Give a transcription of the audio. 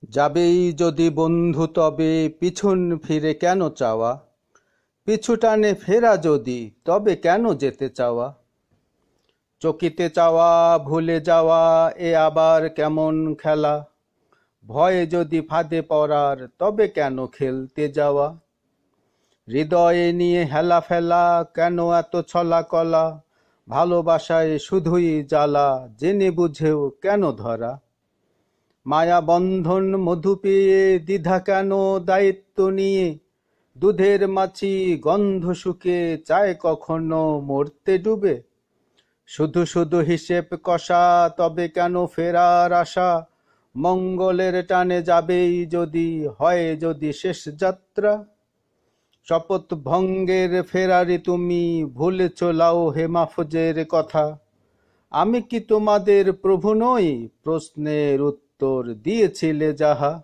যাবেই যদি বন্ধু তবে পিছন ফিরে কেন চাওয়া? পিছু টানে ফেরা যদি তবে কেন যেতে চাওয়া? চকিতে চাওয়া ভুলে যাওয়া এ আবার কেমন খেলা? ভয়ে যদি ফাঁদে পড়ার তবে কেন খেলতে যাওয়া? হৃদয়ে নিয়ে হেলা ফেলা কেন এত ছলা কলা? ভালোবাসায় শুধুই জ্বালা জেনে বুঝেও কেন ধরা? মায়া বন্ধন মধু পেয়ে দ্বিধা কেন দায়িত্ব নিয়ে? দুধের মাছি গন্ধ শুকে চায় কখনো মরতে ডুবে? শুধু শুধু হিসেব কষা তবে কেন ফেরার আশা? মঙ্গলের টানে যাবেই যদি হয় যদি শেষ যাত্রা। শপথ ভঙ্গের ফেরারি তুমি ভুলেছ লাও হে মাহফুজের কথা। আমি কি তোমাদের প্রভু নই? প্রশ্নের উত্তর দিয়েছিলে যাহা।